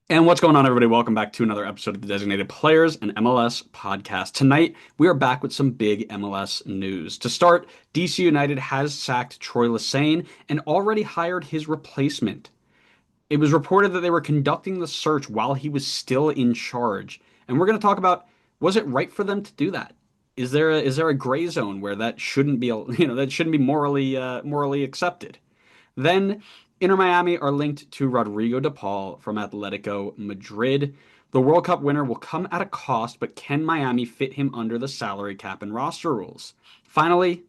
And what's going on, everybody? Welcome back to another episode of the Designated Players and MLS podcast. Tonight, we are back with some big MLS news. To start, DC United has sacked Troy Lesesne and already hired his replacement. It was reported that they were conducting the search while he was still in charge. And we're going to talk about, was it right for them to do that? Is there a gray zone where that shouldn't be, that shouldn't be morally accepted? Then Inter Miami are linked to Rodrigo de Paul from Atletico Madrid. The World Cup winner will come at a cost, but can Miami fit him under the salary cap and roster rules? Finally,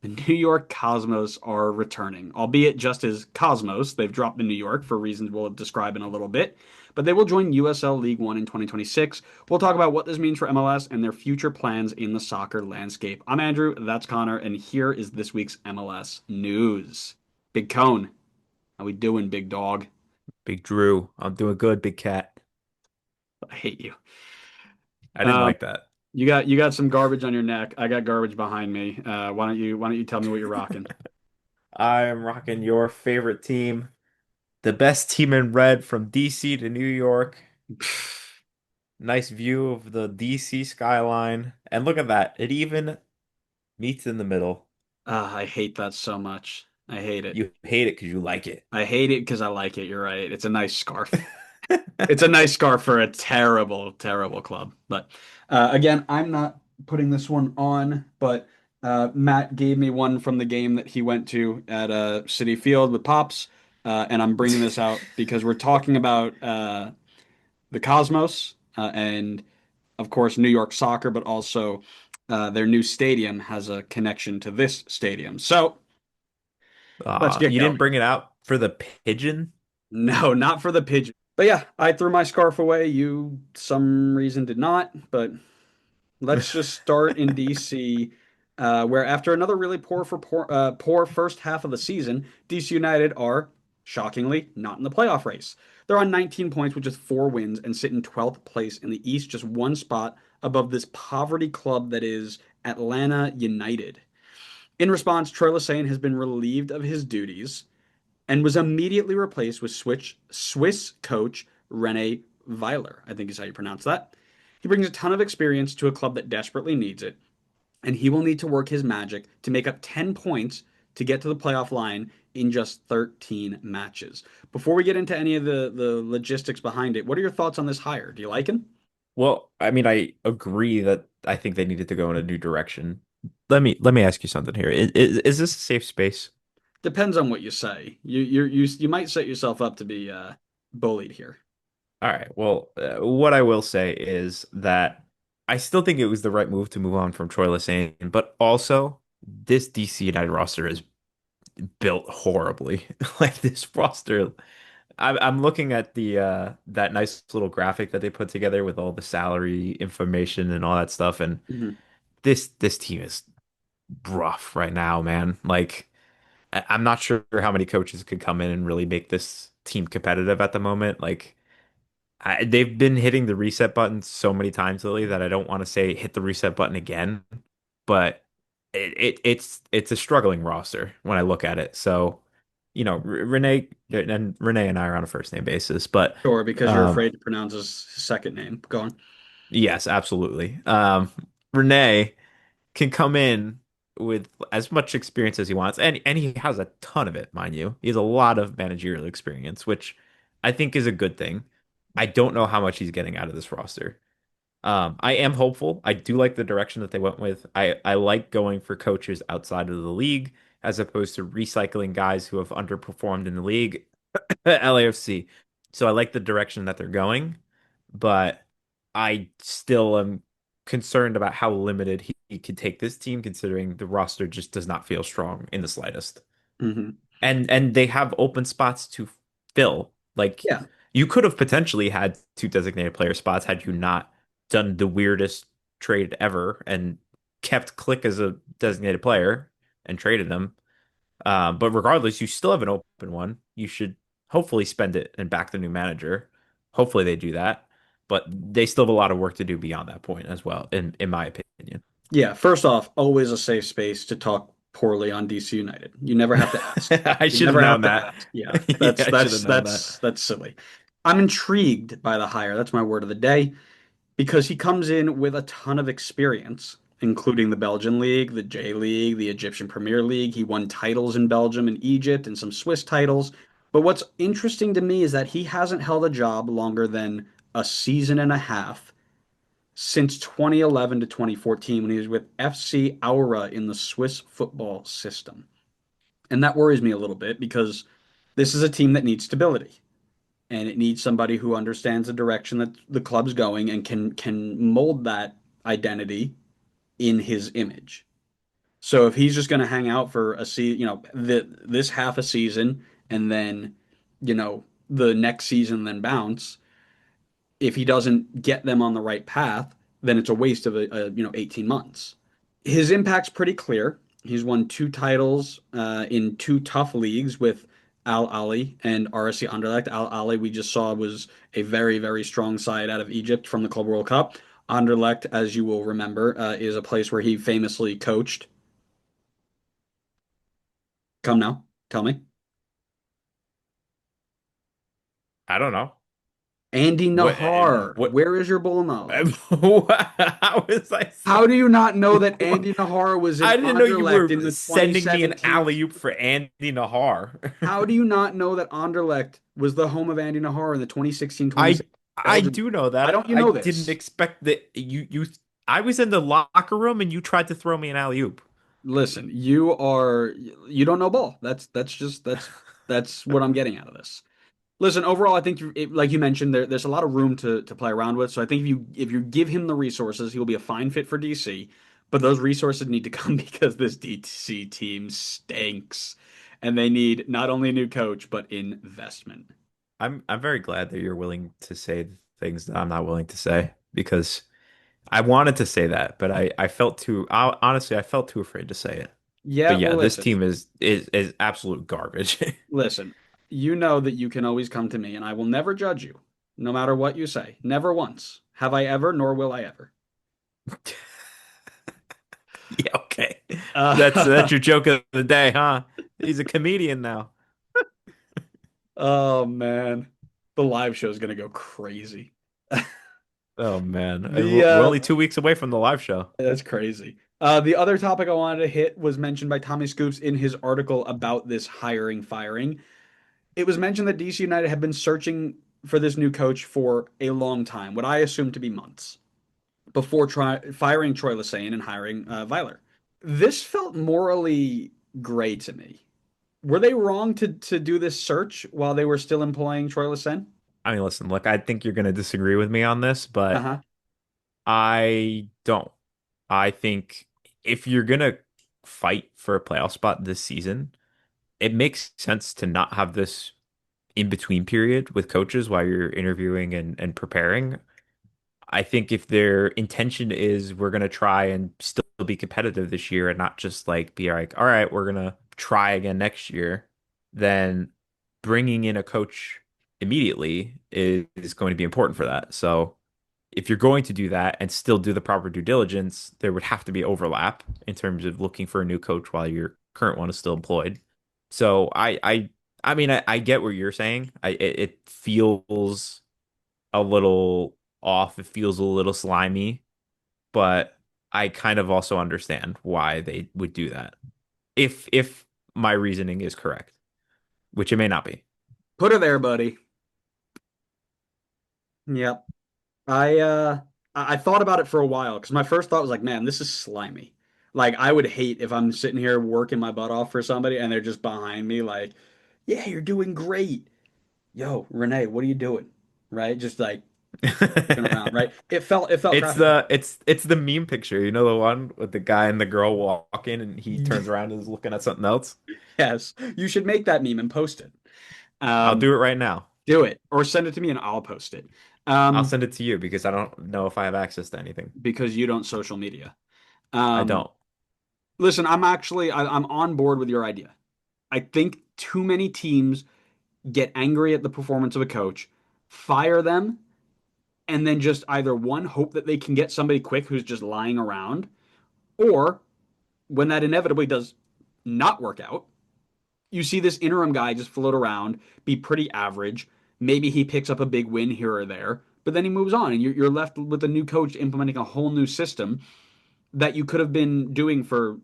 the New York Cosmos are returning, albeit just as Cosmos. They've dropped the New York for reasons we'll describe in a little bit, but they will join USL League One in 2026. We'll talk about what this means for MLS and their future plans in the soccer landscape. I'm Andrew, that's Connor, and here is this week's MLS news. Big Cone. How we doing, big dog? Big Drew, I'm doing good, big cat. I hate you. I didn't Um, like that. you got some garbage on your neck. I got garbage behind me. Why don't you tell me what you're rocking? I am rocking your favorite team, the best team in red from DC to New York. Nice view of the DC skyline. And look at that. It even meets in the middle. I hate that so much. I hate it. You hate it because you like it. I hate it because I like it. You're right. It's a nice scarf. It's a nice scarf for a terrible, terrible club. But again, I'm not putting this one on, but Matt gave me one from the game that he went to at City Field with Pops. And I'm bringing this out because we're talking about the Cosmos and, of course, New York soccer, but also their new stadium has a connection to this stadium. So let's get You going. didn't bring it out for the pigeon? No, not for the pigeon. But yeah, I threw my scarf away. You, some reason, did not. But let's just start in DC, where after another really poor first half of the season, DC United are shockingly not in the playoff race. They're on 19 points with just four wins and sit in 12th place in the East, just one spot above this poverty club that is Atlanta United. In response, Troy Lesesne has been relieved of his duties and was immediately replaced with Swiss coach Rene Weiler, I think is how you pronounce that. He brings a ton of experience to a club that desperately needs it, and he will need to work his magic to make up 10 points to get to the playoff line in just 13 matches. Before we get into any of the logistics behind it, what are your thoughts on this hire? Do you like him? Well, I mean, I agree that I think they needed to go in a new direction. Let me ask you something here. Is this a safe space? Depends on what you say. You might set yourself up to be bullied here. All right. Well, what I will say is that I still think it was the right move to move on from Troy Lesesne, but also this DC United roster is built horribly. Like this roster, I'm looking at the that nice little graphic that they put together with all the salary information and all that stuff, and Mhm. this team is rough right now, man. Like I'm not sure how many coaches could come in and really make this team competitive at the moment. Like they've been hitting the reset button so many times lately that I don't want to say hit the reset button again, but it's a struggling roster when I look at it. So, Renee and I are on a first name basis, but Sure, because you're um, afraid to pronounce his second name. Go on. yes, absolutely. Renee can come in with as much experience as he wants, and he has a ton of it, mind you. He has a lot of managerial experience, which I think is a good thing. I don't know how much he's getting out of this roster. I am hopeful. I do like the direction that they went with. I like going for coaches outside of the league as opposed to recycling guys who have underperformed in the league at LAFC. So I like the direction that they're going, but I still am concerned about how limited he could take this team, considering the roster just does not feel strong in the slightest. Hmm. And they have open spots to fill. Like Yeah. you could have potentially had two designated player spots had you not done the weirdest trade ever and kept Click as a designated player and traded him. But regardless, you still have an open one. You should hopefully spend it and back the new manager. Hopefully they do that. But they still have a lot of work to do beyond that point as well, in my opinion. Yeah. First off, always a safe space to talk poorly on DC United. You never have to ask. I You should have never known have to that. ask. Yeah. Yeah, That's I should have that's known that. that's that's silly. I'm intrigued by the hire. That's my word of the day because he comes in with a ton of experience, including the Belgian League, the J League, the Egyptian Premier League. He won titles in Belgium and Egypt and some Swiss titles. But what's interesting to me is that he hasn't held a job longer than a season and a half since 2011 to 2014 when he was with FC Aura in the Swiss football system. And that worries me a little bit because this is a team that needs stability and it needs somebody who understands the direction that the club's going and can mold that identity in his image. So if he's just going to hang out for this half a season and then, the next season then bounce, if he doesn't get them on the right path, then it's a waste of 18 months. His impact's pretty clear. He's won two titles in two tough leagues with Al Ali and RSC Anderlecht. Al Ali, we just saw, was a very, very strong side out of Egypt from the Club World Cup. Anderlecht, as you will remember, is a place where he famously coached. Come now, tell me. I don't know. Andy What Nahar, what where is your bull knowledge? how was I How do you not know that what? Andy Nahar was in I didn't know you Anderlecht in were the sending me an 2017? alley-oop for Andy Nahar. How do you not know that Anderlecht was the home of Andy Nahar in the 2016-2017 I Belgium? do know Why that. don't you I know didn't this? expect that you I was in the locker room and you tried to throw me an alley-oop. Listen, you don't know ball. That's what I'm getting out of this. Listen, overall, I think like you mentioned, there's a lot of room to play around with. So I think if you give him the resources, he'll be a fine fit for DC. But those resources need to come because this DC team stinks, and they need not only a new coach but investment. I'm very glad that you're willing to say things that I'm not willing to say because I wanted to say that, but I felt too honestly I felt too afraid to say it. But Yeah, yeah, well, this listen, team is absolute garbage. listen. You know that you can always come to me, and I will never judge you, no matter what you say. Never once have I ever, nor will I ever. Yeah, okay. That's Uh, your joke of the day, huh? He's a comedian now. oh man, the live show is gonna go crazy. Oh man, The we're only 2 weeks away from the live show. That's crazy. The other topic I wanted to hit was mentioned by Tommy Scoops in his article about this hiring firing. It was mentioned that DC United had been searching for this new coach for a long time, what I assume to be months, before firing Troy Lesesne and hiring Weiler. This felt morally gray to me. Were they wrong to do this search while they were still employing Troy Lesesne? I mean, listen, look, I think you're going to disagree with me on this, but Uh-huh. I don't. I think if you're going to fight for a playoff spot this season, it makes sense to not have this in between period with coaches while you're interviewing and preparing. I think if their intention is we're going to try and still be competitive this year and not just like be like, all right, we're going to try again next year, then bringing in a coach immediately is going to be important for that. So if you're going to do that and still do the proper due diligence, there would have to be overlap in terms of looking for a new coach while your current one is still employed. So I mean, I get what you're saying. It feels a little off. It feels a little slimy, but I kind of also understand why they would do that. If my reasoning is correct, which it may not be. Put her there, buddy. Yep. I thought about it for a while because my first thought was like, man, this is slimy. Like I would hate if I'm sitting here working my butt off for somebody and they're just behind me like, yeah, you're doing great. Yo, Renee, what are you doing? Right? Just like looking around, right? It felt crappy. It's the meme picture, you know, the one with the guy and the girl walking and he turns around and is looking at something else. Yes, you should make that meme and post it. I'll Um, do it right now. do it or send it to me and I'll post it. I'll Um, send it to you because I don't know if I have access to anything. because you don't social media. I Um, don't. listen, I'm on board with your idea. I think too many teams get angry at the performance of a coach, fire them, and then just either one, hope that they can get somebody quick who's just lying around, or when that inevitably does not work out, you see this interim guy just float around, be pretty average, Maybe he picks up a big win here or there, but then he moves on, and you're left with a new coach implementing a whole new system that you could have been doing for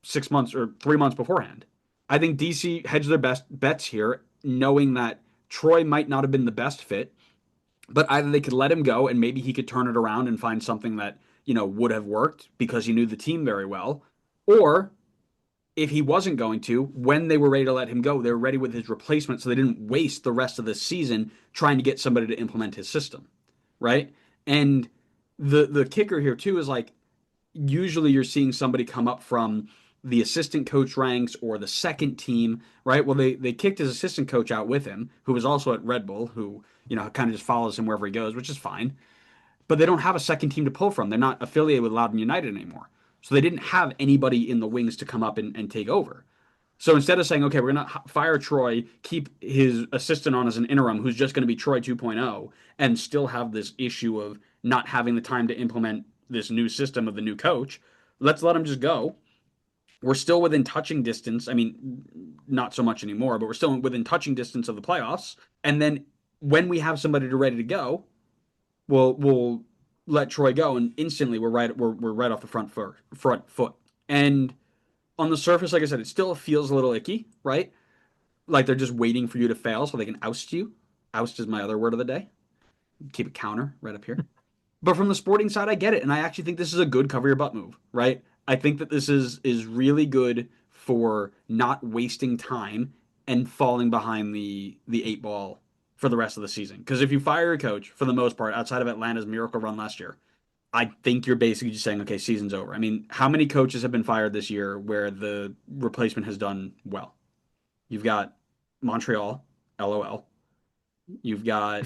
6 months or 3 months beforehand. I think DC hedged their best bets here, knowing that Troy might not have been the best fit, but either they could let him go and maybe he could turn it around and find something that, would have worked because he knew the team very well, or if he wasn't going to, when they were ready to let him go, they were ready with his replacement so they didn't waste the rest of the season trying to get somebody to implement his system, right? And the kicker here too is like usually you're seeing somebody come up from the assistant coach ranks or the second team, right? Well, they kicked his assistant coach out with him, who was also at Red Bull, who kind of just follows him wherever he goes, which is fine. But they don't have a second team to pull from. They're not affiliated with Loudoun United anymore, so they didn't have anybody in the wings to come up and take over. So instead of saying, okay, we're going to fire Troy, keep his assistant on as an interim, who's just going to be Troy 2.0, and still have this issue of not having the time to implement this new system of the new coach, let's let him just go. We're still within touching distance. I mean, not so much anymore, but we're still within touching distance of the playoffs. And then when we have somebody ready to go, we'll let Troy go, and instantly we're right off the front foot. And on the surface, like I said, it still feels a little icky, right? Like they're just waiting for you to fail so they can oust you. Oust is my other word of the day. Keep a counter right up here. But from the sporting side, I get it, and I actually think this is a good cover your butt move, right? I think that this is really good for not wasting time and falling behind the eight ball for the rest of the season. Because if you fire a coach, for the most part, outside of Atlanta's miracle run last year, I think you're basically just saying, okay, season's over. I mean, how many coaches have been fired this year where the replacement has done well? You've got Montreal, LOL. You've got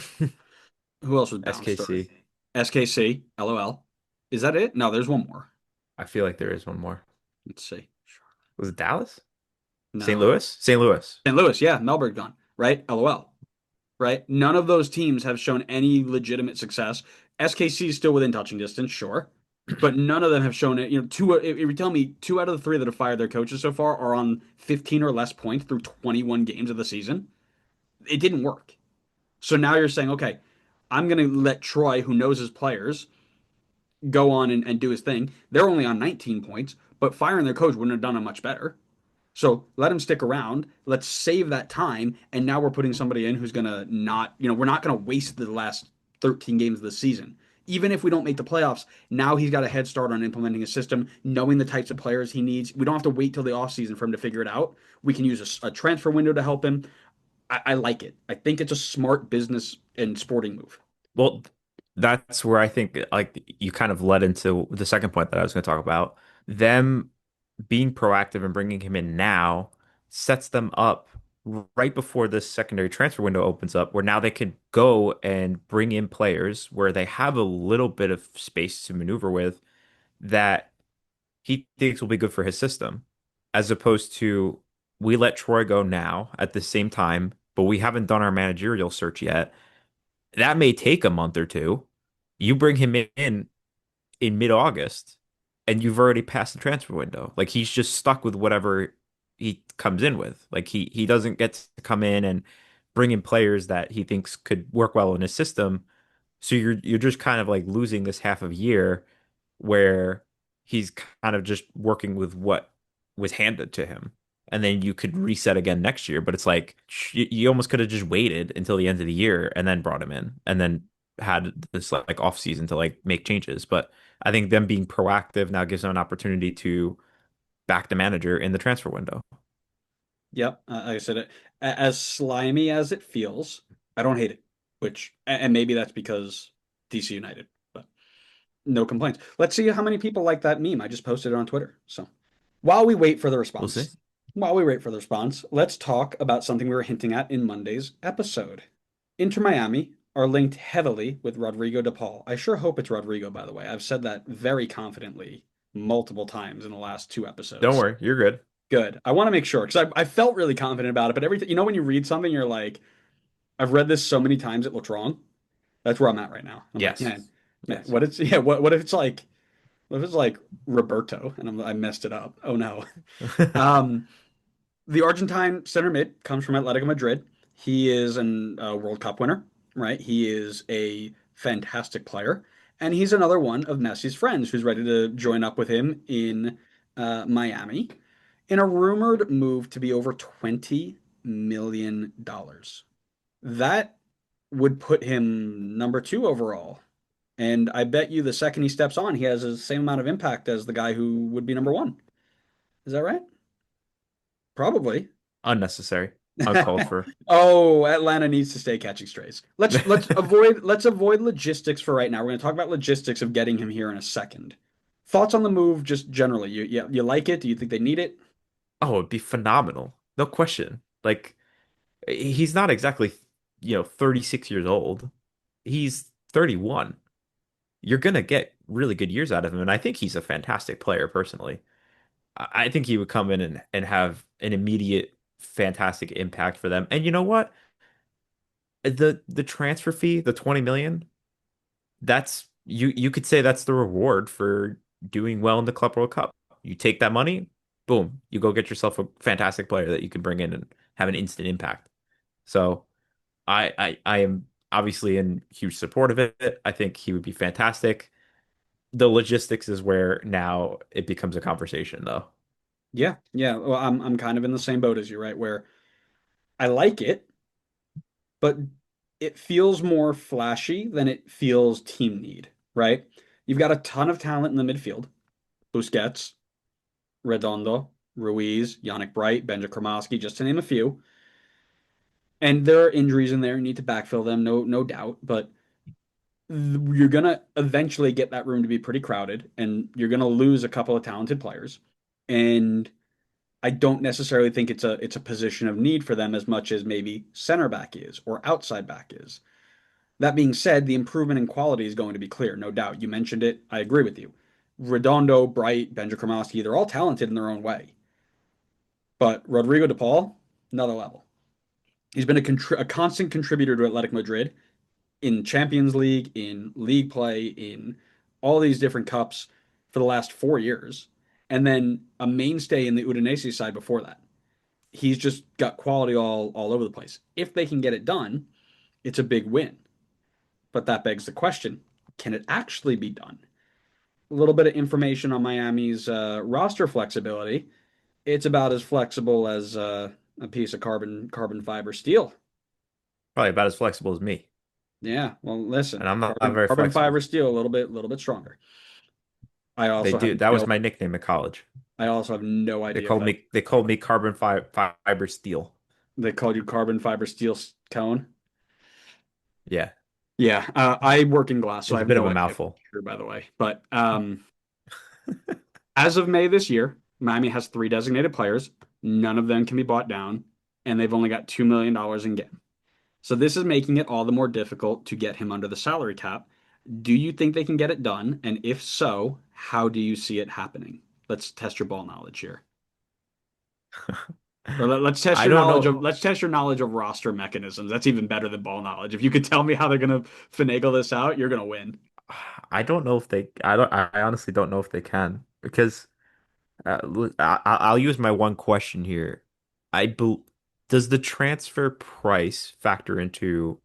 who else was bounced? Or SKC. SKC, LOL. Is that it? No, there's one more. I feel like there is one more. Let's see. Was it Dallas? St. No. Louis? St. Louis. St. Louis, yeah, Melberg gone, right? LOL, right? None of those teams have shown any legitimate success. SKC is still within touching distance, sure, but none of them have shown it. Two. If you tell me 2 out of the 3 that have fired their coaches so far are on 15 or less points through 21 games of the season, it didn't work. So now you're saying, okay, I'm going to let Troy, who knows his players, go on and do his thing. They're only on 19 points, but firing their coach wouldn't have done them much better. So let him stick around. Let's save that time. And now we're putting somebody in who's going to not, we're not going to waste the last 13 games of the season. Even if we don't make the playoffs, now he's got a head start on implementing a system, knowing the types of players he needs. We don't have to wait till the offseason for him to figure it out. We can use a transfer window to help him. I like it. I think it's a smart business and sporting move. Well, that's where I think like you kind of led into the second point that I was going to talk about. Them being proactive and bringing him in now sets them up right before this secondary transfer window opens up, where now they can go and bring in players where they have a little bit of space to maneuver with that he thinks will be good for his system, as opposed to we let Troy go now at the same time, but we haven't done our managerial search yet. That may take a month or two. You bring him in mid-August and you've already passed the transfer window. Like he's just stuck with whatever he comes in with. Like he doesn't get to come in and bring in players that he thinks could work well in his system. So you're just kind of like losing this half of year where he's kind of just working with what was handed to him. And then you could reset again next year. But it's like you almost could have just waited until the end of the year and then brought him in and then had this like off season to like make changes. But I think them being proactive now gives them an opportunity to back the manager in the transfer window. Yep. Like I said, as slimy as it feels, I don't hate it. And maybe that's because DC United, but no complaints. Let's see how many people like that meme. I just posted it on Twitter. So while we wait for the We'll see. response, while we wait for the response, let's talk about something we were hinting at in Monday's episode. Inter Miami are linked heavily with Rodrigo de Paul. I sure hope it's Rodrigo, by the way. I've said that very confidently multiple times in the last 2 episodes. Don't So worry, you're good. good. I want to make sure because I felt really confident about it, but everything, when you read something, you're like, I've read this so many times it looks wrong. That's where I'm at right now. I'm like, Yes. man, man, Yes. what if it's like Roberto and I messed it up? Oh no. Um, the Argentine center mid comes from Atletico Madrid. He is an World Cup winner, right? He is a fantastic player, and he's another one of Messi's friends who's ready to join up with him in Miami in a rumored move to be over $20 million. That would put him number two overall. And I bet you the second he steps on, he has the same amount of impact as the guy who would be number one. Is that right? Probably. Unnecessary, uncalled for. Oh, Atlanta needs to stay catching strays. Let's avoid logistics for right now. We're going to talk about logistics of getting him here in a second. Thoughts on the move, just generally. You like it? Do you think they need it? Oh, it'd be phenomenal. No question. Like he's not exactly, 36 years old. He's 31. You're gonna get really good years out of him, and I think he's a fantastic player personally. I think he would come in and have an immediate fantastic impact for them. And you know what? The transfer fee, the 20 million, that's you could say that's the reward for doing well in the Club World Cup. You take that money, boom, you go get yourself a fantastic player that you can bring in and have an instant impact. So I am obviously in huge support of it. I think he would be fantastic. The logistics is where now it becomes a conversation, though. Yeah, yeah. Well, I'm kind of in the same boat as you, right? Where I like it, but it feels more flashy than it feels team need, right? You've got a ton of talent in the midfield. Busquets, Redondo, Ruiz, Yannick Bright, Benja Kremovsky, just to name a few. And there are injuries in there. You need to backfill them, no doubt. But you're gonna eventually get that room to be pretty crowded, and you're gonna lose a couple of talented players. And I don't necessarily think it's a position of need for them as much as maybe center back is or outside back is. That being said, the improvement in quality is going to be clear, no doubt. You mentioned it. I agree with you. Redondo, Bright, Benja Kremovsky, they're all talented in their own way. But Rodrigo de Paul, another level. He's been a constant contributor to Athletic Madrid in Champions League, in league play, in all these different cups for the last 4 years, and then a mainstay in the Udinese side before that. He's just got quality all over the place. If they can get it done, it's a big win. But that begs the question: can it actually be done? A little bit of information on Miami's roster flexibility. It's about as flexible as a piece of carbon fiber steel. Probably about as flexible as me. Yeah, well, And listen, I'm not carbon very carbon flexible. fiber steel, a little bit stronger. I They also have do. That was no my nickname in college. I also have no They idea if called that me they called me carbon fiber steel. they called you carbon fiber steel cone. Yeah. Yeah, I work in glass, It so I was a have bit of no a idea if mouthful. that's true, by the way. But as of May this year, Miami has three designated players. None of them can be bought down, and they've only got $2 million in game. So this is making it all the more difficult to get him under the salary cap. Do you think they can get it done? And if so, how do you see it happening? Let's test your ball knowledge here. Or let's test I your don't knowledge know. of let's test your knowledge of roster mechanisms. That's even better than ball knowledge. If you could tell me how they're gonna finagle this out, you're gonna win. I don't know if they. I don't. I honestly don't know if they can because I'll use my one question here. I bel Does the transfer price factor into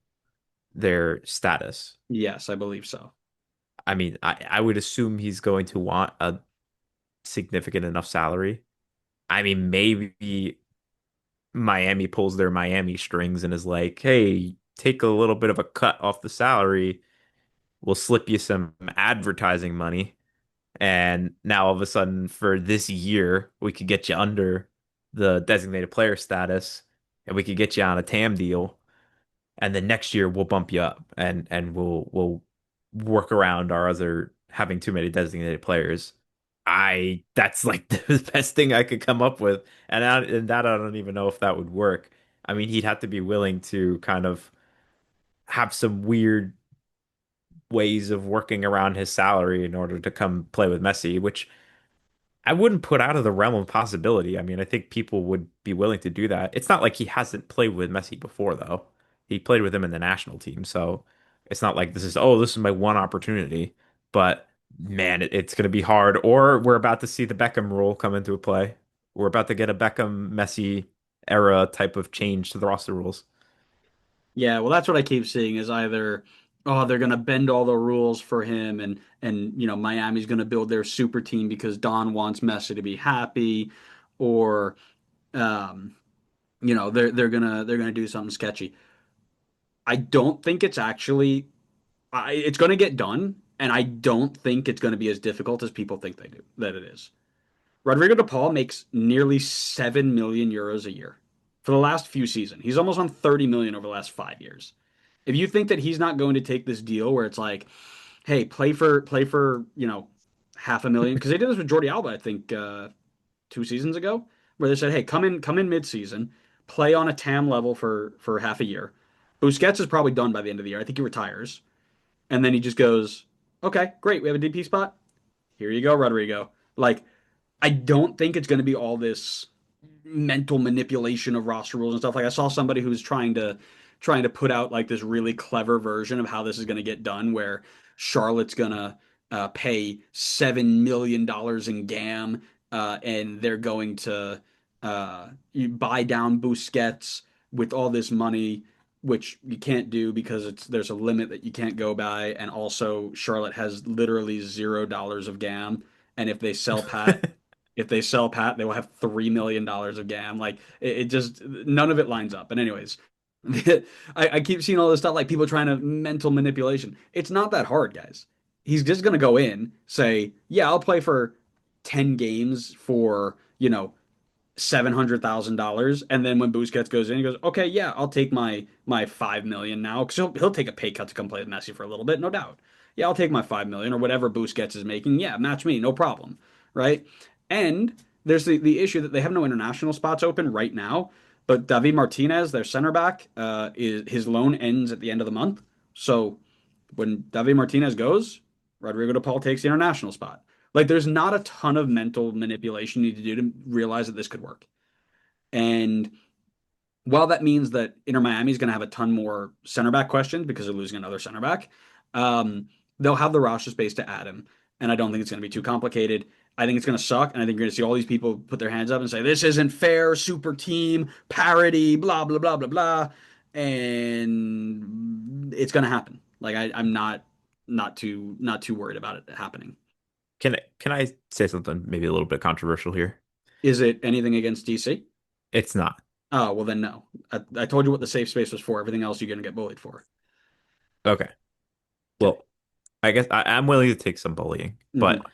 their status? Yes, I believe so. I mean, I would assume he's going to want a significant enough salary. I mean, maybe Miami pulls their Miami strings and is like, hey, take a little bit of a cut off the salary. We'll slip you some advertising money. And now all of a sudden, for this year, we could get you under the designated player status and we could get you on a TAM deal. And then next year we'll bump you up and we'll work around our other having too many designated players. I That's like the best thing I could come up with, and that I don't even know if that would work. I mean, he'd have to be willing to kind of have some weird ways of working around his salary in order to come play with Messi, which I wouldn't put out of the realm of possibility. I mean, I think people would be willing to do that. It's not like he hasn't played with Messi before, though. He played with him in the national team, so it's not like this is my one opportunity. But man, it's going to be hard. Or we're about to see the Beckham rule come into play. We're about to get a Beckham Messi era type of change to the roster rules. Yeah, well, that's what I keep seeing is either, oh, they're gonna bend all the rules for him, and Miami's gonna build their super team because Don wants Messi to be happy, or um, they're gonna do something sketchy. I don't think it's actually it's gonna get done, and I don't think it's gonna be as difficult as people think they do that it is. Rodrigo de Paul makes nearly 7 million euros a year for the last few seasons. He's almost on 30 million over the last 5 years. If you think that he's not going to take this deal where it's like, hey, play for half a million, because they did this with Jordi Alba, I think 2 seasons ago, where they said, hey, come in mid-season, play on a TAM level for half a year. Busquets is probably done by the end of the year. I think he retires, and then he just goes, okay, great, we have a DP spot. Here you go, Rodrigo. Like, I don't think it's going to be all this mental manipulation of roster rules and stuff. Like I saw somebody who's trying to put out like this really clever version of how this is going to get done, where Charlotte's going to pay $7 million in GAM, and they're going to you buy down Busquets with all this money, which you can't do because there's a limit that you can't go by, and also Charlotte has literally $0 of GAM, and if they sell Pat, they will have $3 million of GAM. Like it just none of it lines up. And anyways, I keep seeing all this stuff like people trying to mental manipulation. It's not that hard, guys. He's just gonna go in, say, yeah, I'll play for 10 games for, $700,000, and then when Busquets goes in, he goes, "Okay, yeah, I'll take my 5 million now," because he'll take a pay cut to come play with Messi for a little bit, no doubt. Yeah, I'll take my 5 million or whatever Busquets is making. Yeah, match me, no problem, right? And there's the issue that they have no international spots open right now, but David Martinez, their center back, is his loan ends at the end of the month. So when David Martinez goes, Rodrigo de Paul takes the international spot. Like, there's not a ton of mental manipulation you need to do to realize that this could work. And while that means that Inter Miami is going to have a ton more center back questions because they're losing another center back, they'll have the roster space to add him. And I don't think it's going to be too complicated. I think it's going to suck. And I think you're going to see all these people put their hands up and say, this isn't fair, super team, parody, blah, blah, blah, blah, blah. And it's going to happen. Like, I'm not too worried about it happening. Can I say something maybe a little bit controversial here? Is it anything against DC? It's not. Oh, well then no. I told you what the safe space was for. Everything else you're going to get bullied for. Okay. Okay. Well, I guess I'm willing to take some bullying, Hmm. but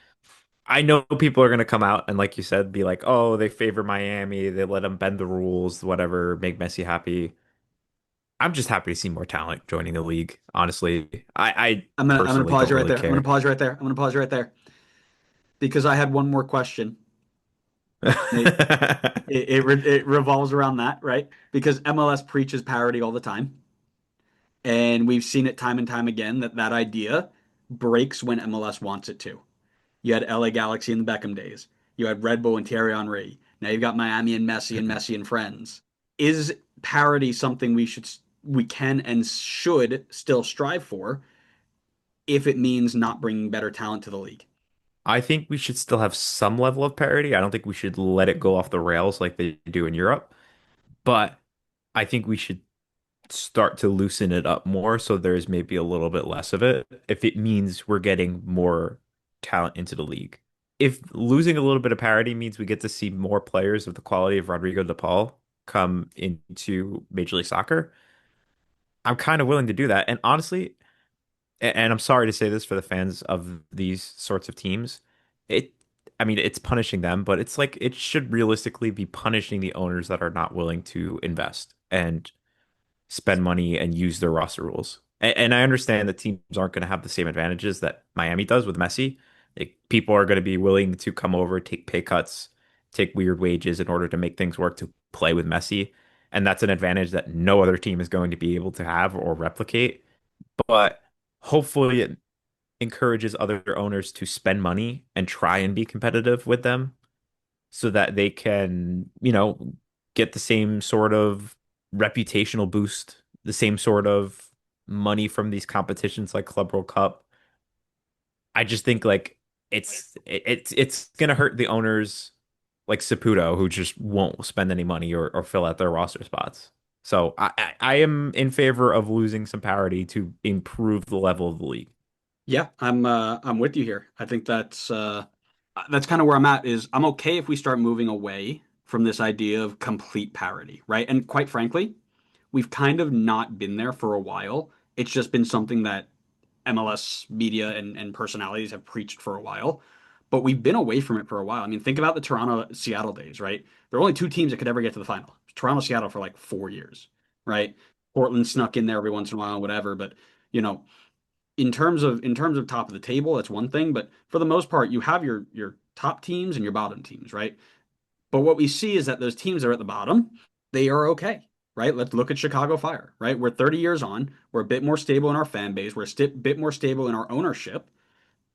I know people are going to come out and, like you said, be like, "Oh, they favor Miami. They let them bend the rules, whatever, make Messi happy." I'm just happy to see more talent joining the league. Honestly, I I'm gonna personally pause don't you right really there. I'm gonna care. pause you right there. I'm gonna pause you right there because I had one more question. It it revolves around that, right? Because MLS preaches parity all the time, and we've seen it time and time again that idea breaks when MLS wants it to. You had LA Galaxy in the Beckham days. You had Red Bull and Thierry Henry. Now you've got Miami and Messi and friends. Is parity something we can and should still strive for if it means not bringing better talent to the league? I think we should still have some level of parity. I don't think we should let it go off the rails like they do in Europe, but I think we should start to loosen it up more so there's maybe a little bit less of it if it means we're getting more talent into the league. If losing a little bit of parity means we get to see more players of the quality of Rodrigo de Paul come into Major League Soccer, I'm kind of willing to do that. And honestly, and I'm sorry to say this for the fans of these sorts of teams, it I mean it's punishing them, but it's like it should realistically be punishing the owners that are not willing to invest and spend money and use their roster rules. And I understand that teams aren't going to have the same advantages that Miami does with Messi. Like people are going to be willing to come over, take pay cuts, take weird wages in order to make things work to play with Messi. And that's an advantage that no other team is going to be able to have or replicate. But hopefully it encourages other owners to spend money and try and be competitive with them so that they can, get the same sort of reputational boost, the same sort of money from these competitions like Club World Cup. I just think like it's gonna hurt the owners like Saputo who just won't spend any money or fill out their roster spots. So I am in favor of losing some parity to improve the level of the league. Yeah, I'm with you here. I think that's kind of where I'm at is I'm okay if we start moving away from this idea of complete parity, right? And quite frankly, we've kind of not been there for a while. It's just been something that MLS media and personalities have preached for a while, but we've been away from it for a while. I mean, think about the Toronto Seattle days, right? There are only two teams that could ever get to the final. Toronto Seattle for like 4 years, right? Portland snuck in there every once in a while, whatever. But you know, in terms of top of the table, that's one thing. But for the most part, you have your top teams and your bottom teams, right? But what we see is that those teams that are at the bottom, they are okay, right? Let's look at Chicago Fire, right? We're 30 years on. We're a bit more stable in our fan base. We're a bit more stable in our ownership.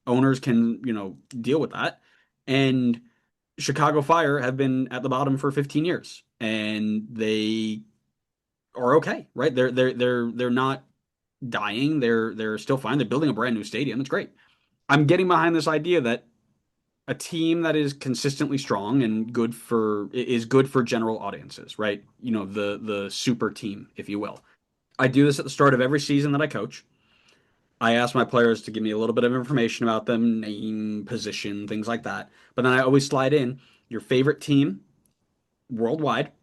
Owners can, deal with that. And Chicago Fire have been at the bottom for 15 years, and they are okay, right? They're not dying. They're still fine. They're building a brand new stadium. It's great. I'm getting behind this idea that a team that is consistently strong and good for general audiences, right? The super team, if you will. I do this at the start of every season that I coach. I ask my players to give me a little bit of information about them, name, position, things like that. But then I always slide in your favorite team worldwide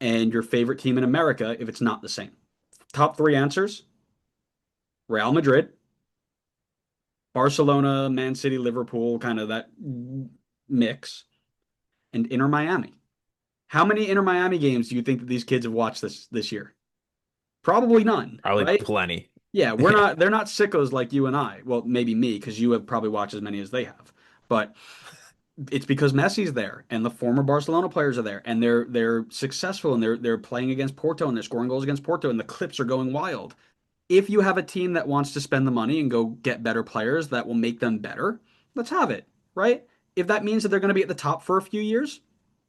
and your favorite team in America if it's not the same. Top three answers: Real Madrid, Barcelona, Man City, Liverpool, kind of that mix, and Inter Miami. How many Inter Miami games do you think that these kids have watched this year? Probably none, Probably right? plenty. Yeah, we're Yeah. not they're not sickos like you and I. Well, maybe me, because you have probably watched as many as they have. But it's because Messi's there and the former Barcelona players are there and they're successful and they're playing against Porto and they're scoring goals against Porto and the clips are going wild. If you have a team that wants to spend the money and go get better players that will make them better, let's have it, right? If that means that they're going to be at the top for a few years,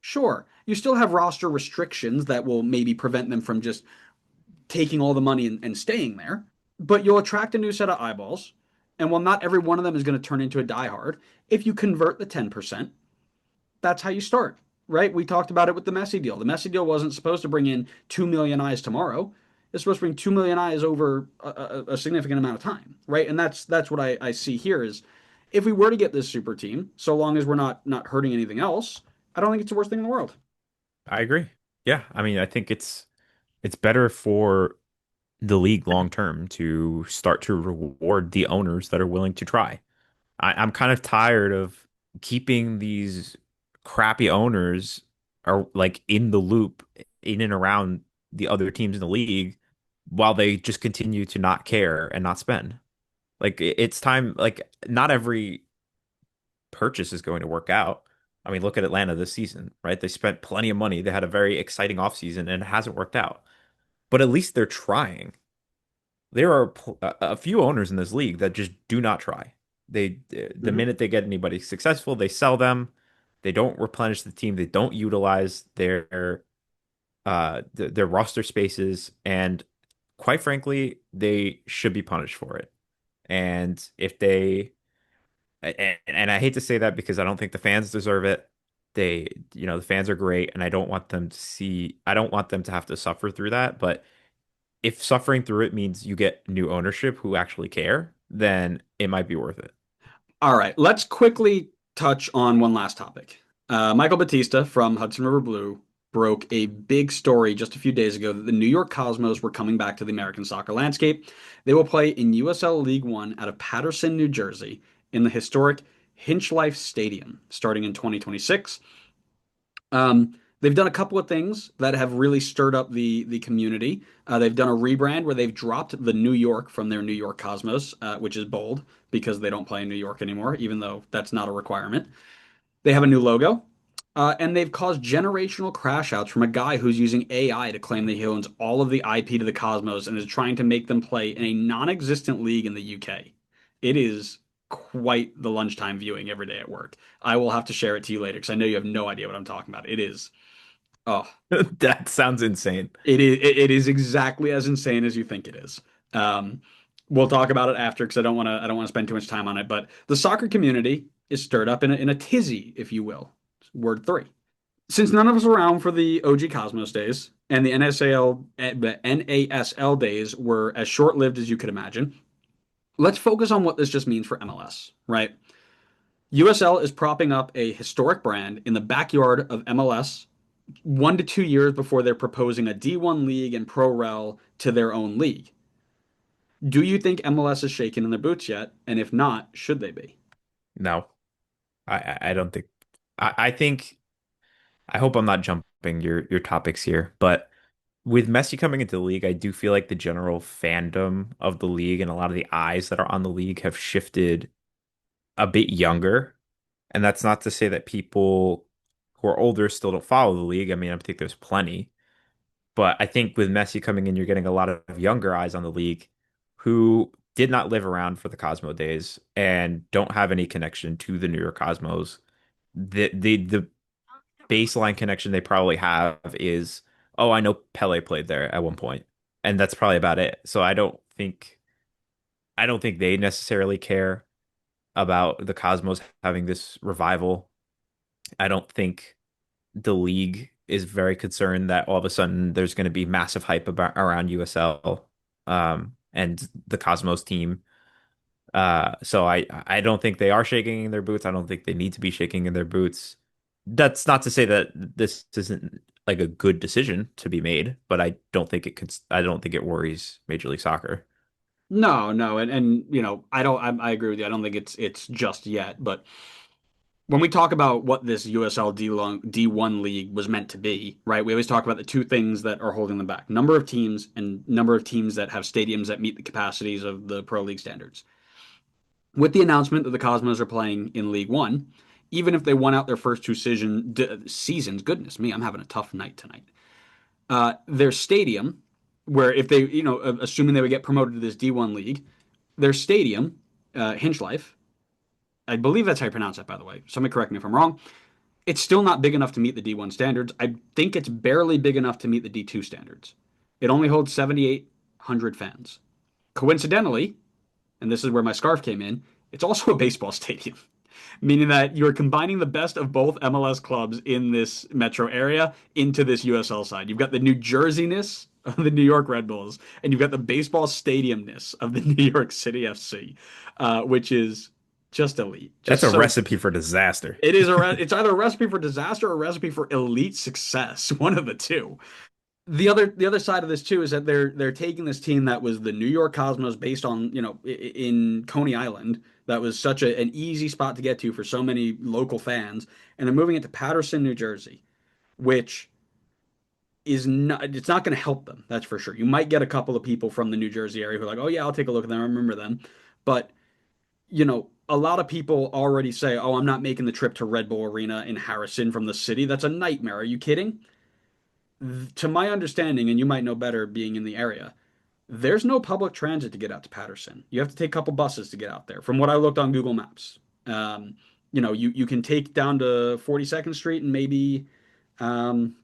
sure. You still have roster restrictions that will maybe prevent them from just taking all the money and staying there, but you'll attract a new set of eyeballs. And while not every one of them is going to turn into a diehard, if you convert the 10%, that's how you start, right? We talked about it with the Messi deal. The Messi deal wasn't supposed to bring in 2 million eyes tomorrow. It's supposed to bring 2 million eyes over a significant amount of time, right? And that's what I see here is if we were to get this super team, so long as we're not hurting anything else, I don't think it's the worst thing in the world. I agree. Yeah, I mean, I think it's better for the league long term to start to reward the owners that are willing to try. I'm kind of tired of keeping these crappy owners are like in the loop in and around the other teams in the league while they just continue to not care and not spend. Like it's time, like not every purchase is going to work out. I mean, look at Atlanta this season, right? They spent plenty of money. They had a very exciting offseason and it hasn't worked out. But at least they're trying. There are a few owners in this league that just do not try. The Mm-hmm. minute they get anybody successful, they sell them. They don't replenish the team. They don't utilize their roster spaces, and quite frankly, they should be punished for it. And if they and I hate to say that because I don't think the fans deserve it. The fans are great, and I don't want them to have to suffer through that. But if suffering through it means you get new ownership who actually care, then it might be worth it. All right, let's quickly touch on one last topic. Michael Batista from Hudson River Blue broke a big story just a few days ago that the New York Cosmos were coming back to the American soccer landscape. They will play in USL League One out of Paterson, New Jersey, in the historic Hinchlife Stadium starting in 2026. They've done a couple of things that have really stirred up the community. They've done a rebrand where they've dropped the New York from their New York Cosmos, which is bold because they don't play in New York anymore, even though that's not a requirement. They have a new logo, and they've caused generational crash outs from a guy who's using AI to claim that he owns all of the IP to the Cosmos and is trying to make them play in a non-existent league in the UK. It is quite the lunchtime viewing every day at work. I will have to share it to you later because I know you have no idea what I'm talking about. It is, oh, That sounds insane. it is exactly as insane as you think it is. Um, we'll talk about it after because I don't want to spend too much time on it. But the soccer community is stirred up in a tizzy, if you will. Word three. Since none of us are around for the OG Cosmos days, and the NASL days were as short-lived as you could imagine. Let's focus on what this just means for MLS, right? USL is propping up a historic brand in the backyard of MLS 1 to 2 years before they're proposing a D1 league and Pro Rel to their own league. Do you think MLS is shaking in their boots yet? And if not, should they be? No, I don't think. I think I hope I'm not jumping your topics here, but with Messi coming into the league, I do feel like the general fandom of the league and a lot of the eyes that are on the league have shifted a bit younger. And that's not to say that people who are older still don't follow the league. I mean, I think there's plenty. But I think with Messi coming in, you're getting a lot of younger eyes on the league who did not live around for the Cosmo days and don't have any connection to the New York Cosmos. The baseline connection they probably have is, oh, I know Pele played there at one point, and that's probably about it. So I don't think they necessarily care about the Cosmos having this revival. I don't think the league is very concerned that all of a sudden there's going to be massive hype about around USL and the Cosmos team. So I don't think they are shaking in their boots. I don't think they need to be shaking in their boots. That's not to say that this isn't like a good decision to be made, but I don't think it worries Major League Soccer. No, no, and I agree with you. I don't think it's just yet, but when we talk about what this USL D1 league was meant to be, right? We always talk about the two things that are holding them back: number of teams and number of teams that have stadiums that meet the capacities of the Pro League standards. With the announcement that the Cosmos are playing in League One, even if they won out their first two seasons, goodness me, I'm having a tough night tonight. Their stadium, where if they, assuming they would get promoted to this D1 league, their stadium, Hinchlife, I believe that's how you pronounce it, by the way. Somebody correct me if I'm wrong. It's still not big enough to meet the D1 standards. I think it's barely big enough to meet the D2 standards. It only holds 7,800 fans. Coincidentally, and this is where my scarf came in, it's also a baseball stadium, meaning that you're combining the best of both MLS clubs in this metro area into this USL side. You've got the New Jerseyness of the New York Red Bulls, and you've got the baseball stadiumness of the New York City FC, which is just elite, That's just a so recipe for disaster. it's either a recipe for disaster or a recipe for elite success, one of the two. The other side of this too is that they're taking this team that was the New York Cosmos based on, in Coney Island, that was such an easy spot to get to for so many local fans, and they're moving it to Paterson, New Jersey, which is not it's not going to help them, that's for sure. You might get a couple of people from the New Jersey area who are like, "Oh yeah, I'll take a look at them. I remember them." But, a lot of people already say, "Oh, I'm not making the trip to Red Bull Arena in Harrison from the city. That's a nightmare. Are you kidding?" To my understanding, and you might know better being in the area, there's no public transit to get out to Paterson. You have to take a couple buses to get out there. From what I looked on Google Maps, you can take down to 42nd Street and maybe um,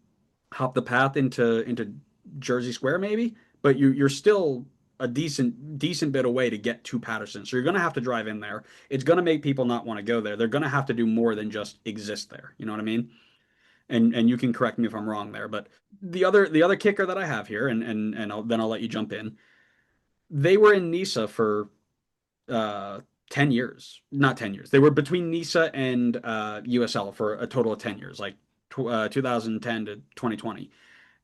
hop the path into Jersey Square, maybe. But you're still a decent bit away to get to Paterson. So you're gonna have to drive in there. It's gonna make people not want to go there. They're gonna have to do more than just exist there. You know what I mean? And you can correct me if I'm wrong there, but the other kicker that I have here, and then I'll let you jump in. They were in Nisa for uh 10 years, not 10 years. They were between Nisa and USL for a total of 10 years, like 2010 to 2020.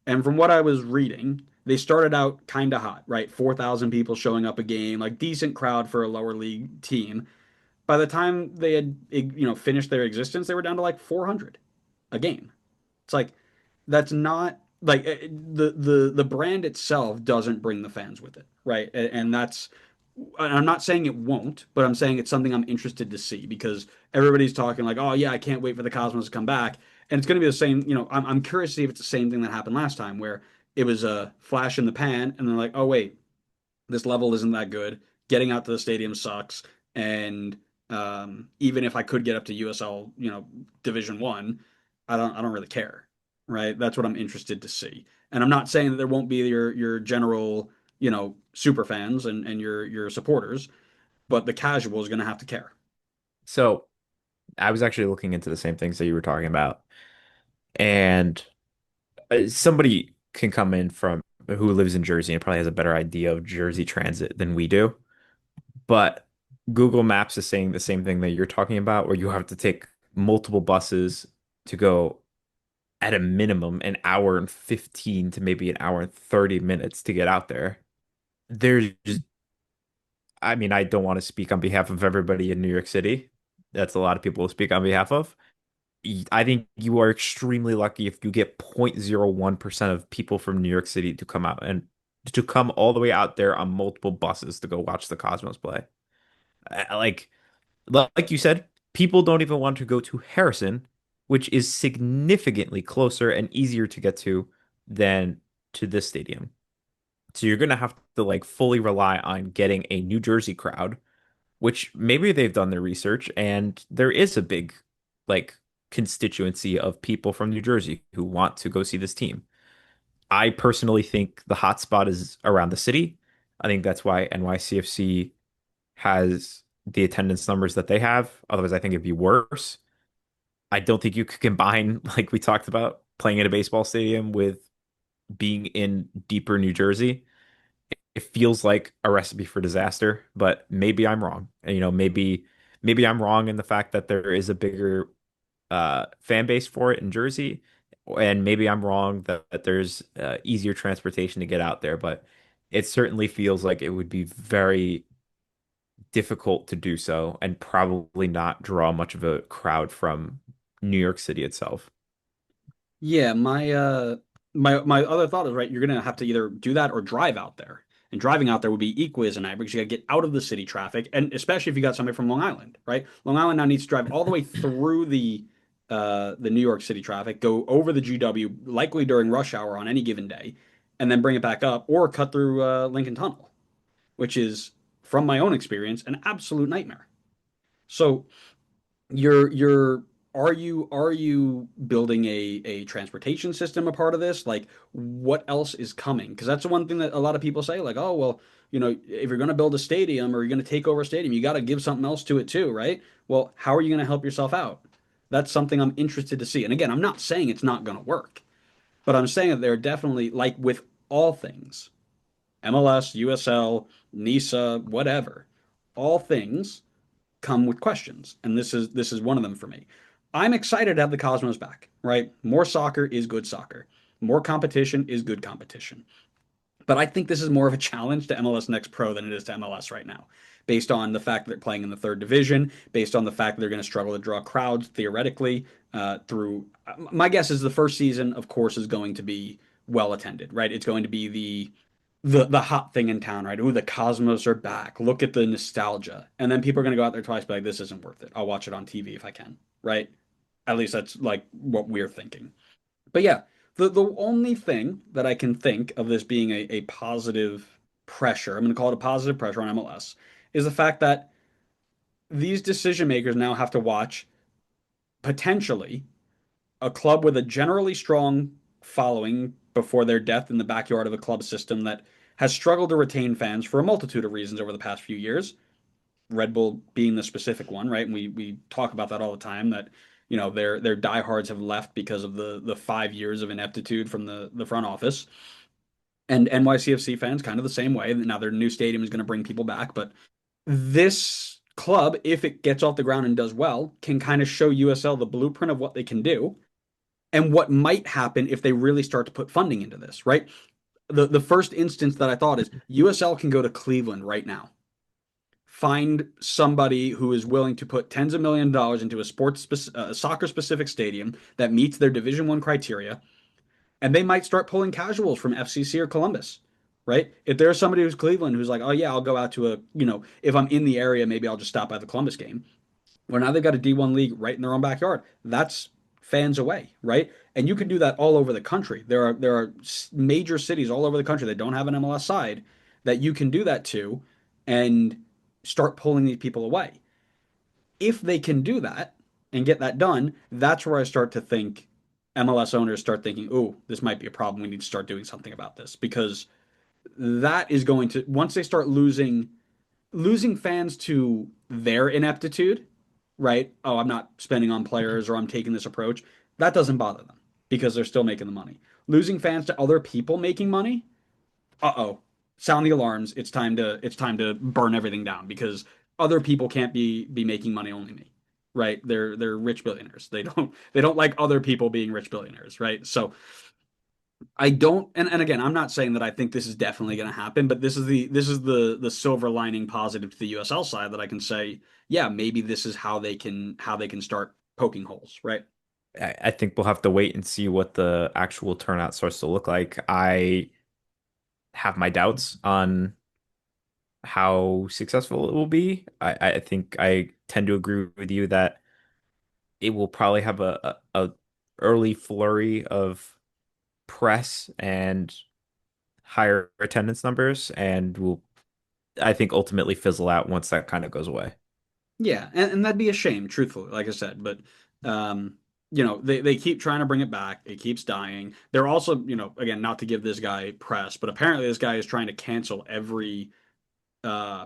And from what I was reading, they started out kind of hot, right? 4,000 people showing up a game, like decent crowd for a lower league team. By the time they had, finished their existence, they were down to like 400 a game. It's like that's not like the brand itself doesn't bring the fans with it, right? And that's and I'm not saying it won't, but I'm saying it's something I'm interested to see because everybody's talking like, oh yeah, I can't wait for the Cosmos to come back, and it's going to be the same. I'm curious to see if it's the same thing that happened last time where it was a flash in the pan, and they're like, oh wait, this level isn't that good. Getting out to the stadium sucks, and even if I could get up to USL, Division One, I don't really care, right? That's what I'm interested to see. And I'm not saying that there won't be your general, super fans and your supporters, but the casual is going to have to care. So I was actually looking into the same things that you were talking about. And somebody can come in from who lives in Jersey and probably has a better idea of Jersey transit than we do. But Google Maps is saying the same thing that you're talking about, where you have to take multiple buses to go at a minimum an hour and 15 to maybe an hour and 30 minutes to get out there. There's just, I mean, I don't want to speak on behalf of everybody in New York City. That's a lot of people to speak on behalf of. I think you are extremely lucky if you get 0.01% of people from New York City to come out and to come all the way out there on multiple buses to go watch the Cosmos play. Like like you said, people don't even want to go to Harrison, which is significantly closer and easier to get to than to this stadium. So you're gonna have to like fully rely on getting a New Jersey crowd, which maybe they've done their research and there is a big like constituency of people from New Jersey who want to go see this team. I personally think the hot spot is around the city. I think that's why NYCFC has the attendance numbers that they have. Otherwise, I think it'd be worse. I don't think you could combine, like we talked about, playing in a baseball stadium with being in deeper New Jersey. It feels like a recipe for disaster, but maybe I'm wrong. And, maybe I'm wrong in the fact that there is a bigger fan base for it in Jersey, and maybe I'm wrong that there's easier transportation to get out there. But it certainly feels like it would be very difficult to do so and probably not draw much of a crowd from New York City itself. Yeah, my other thought is right, you're gonna have to either do that or drive out there. And driving out there would be equally as a nightmare because you gotta get out of the city traffic, and especially if you got somebody from Long Island, right? Long Island now needs to drive all the way through the New York City traffic, go over the GW, likely during rush hour on any given day, and then bring it back up, or cut through Lincoln Tunnel, which is, from my own experience, an absolute nightmare. So you're are you building a transportation system a part of this? Like what else is coming? Because that's the one thing that a lot of people say, like, oh well, if you're going to build a stadium or you're going to take over a stadium, you got to give something else to it too, right? Well, how are you going to help yourself out? That's something I'm interested to see. And again, I'm not saying it's not going to work, but I'm saying that there are definitely, like with all things, MLS, USL, NISA, whatever, all things come with questions, and this is one of them for me. I'm excited to have the Cosmos back, right? More soccer is good soccer. More competition is good competition. But I think this is more of a challenge to MLS Next Pro than it is to MLS right now, based on the fact that they're playing in the third division, based on the fact that they're going to struggle to draw crowds theoretically through. My guess is the first season, of course, is going to be well attended, right? It's going to be the hot thing in town, right? Ooh, the Cosmos are back. Look at the nostalgia. And then people are going to go out there twice, be like, this isn't worth it. I'll watch it on TV if I can, right? At least that's like what we're thinking. But yeah, the only thing that I can think of this being a positive pressure, I'm going to call it a positive pressure on MLS, is the fact that these decision makers now have to watch potentially a club with a generally strong following before their death in the backyard of a club system that has struggled to retain fans for a multitude of reasons over the past few years. Red Bull being the specific one, right? And we talk about that all the time that their diehards have left because of the 5 years of ineptitude from the front office. And NYCFC fans kind of the same way. Now their new stadium is going to bring people back, but this club, if it gets off the ground and does well, can kind of show USL the blueprint of what they can do and what might happen if they really start to put funding into this, right? The first instance that I thought is USL can go to Cleveland right now, find somebody who is willing to put tens of millions of dollars into a soccer specific stadium that meets their Division One criteria, and they might start pulling casuals from FCC or Columbus. Right? If there's somebody who's Cleveland who's like, oh yeah, I'll go out to if I'm in the area, maybe I'll just stop by the Columbus game. Well, now they've got a D1 league right in their own backyard. That's fans away, right? And you can do that all over the country. There are major cities all over the country that don't have an MLS side that you can do that to and start pulling these people away. If they can do that and get that done, that's where I start to think MLS owners start thinking, "Oh, this might be a problem. We need to start doing something about this." Because that is going to, once they start losing fans to their ineptitude, right? Oh, I'm not spending on players or I'm taking this approach. That doesn't bother them because they're still making the money. losing fans to other people making money, uh-oh, sound the alarms. It's time to burn everything down because other people can't be making money, only me. Right? They're rich billionaires. They don't like other people being rich billionaires, right? So I don't, and again, I'm not saying that I think this is definitely going to happen, but this is the silver lining positive to the USL side that I can say, yeah, maybe this is how they can start poking holes, right? I think we'll have to wait and see what the actual turnout starts to look like. I have my doubts on how successful it will be. I think I tend to agree with you that it will probably have a early flurry of press and higher attendance numbers, and will, I think, ultimately fizzle out once that kind of goes away. Yeah, and that'd be a shame, truthfully, like I said. But um, they keep trying to bring it back. It keeps dying. They're also, again, not to give this guy press, but apparently this guy is trying to cancel every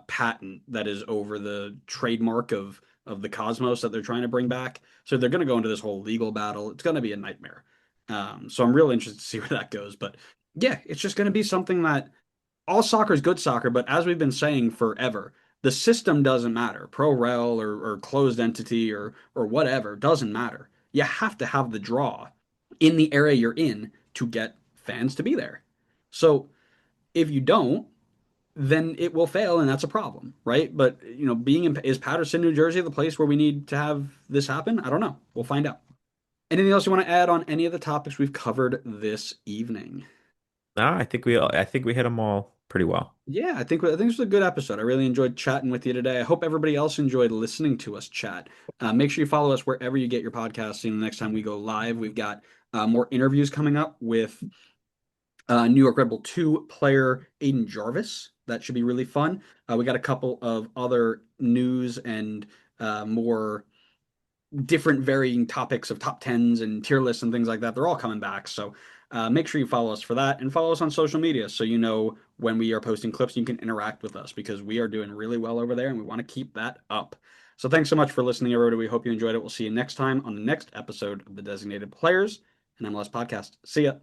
patent that is over the trademark of the Cosmos that they're trying to bring back. So they're going to go into this whole legal battle. It's going to be a nightmare. So I'm real interested to see where that goes. But yeah, it's just going to be something that all soccer is good soccer, but as we've been saying forever, the system doesn't matter. Pro rel or closed entity or whatever doesn't matter. You have to have the draw in the area you're in to get fans to be there. So if you don't, then it will fail, and that's a problem, right? But being is Patterson, New Jersey, the place where we need to have this happen? I don't know. We'll find out. Anything else you want to add on any of the topics we've covered this evening? No, I think we hit them all pretty well. Yeah, I think this was a good episode. I really enjoyed chatting with you today. I hope everybody else enjoyed listening to us chat. Make sure you follow us wherever you get your podcasting. The next time we go live, we've got more interviews coming up with New York Red Bull 2 player Aiden Jarvis. That should be really fun. We got a couple of other news and more different varying topics of top tens and tier lists and things like that. They're all coming back. So make sure you follow us for that and follow us on social media so you know when we are posting clips, you can interact with us because we are doing really well over there and we want to keep that up. So thanks so much for listening, everybody. We hope you enjoyed it. We'll see you next time on the next episode of the Designated Players and MLS podcast. See ya.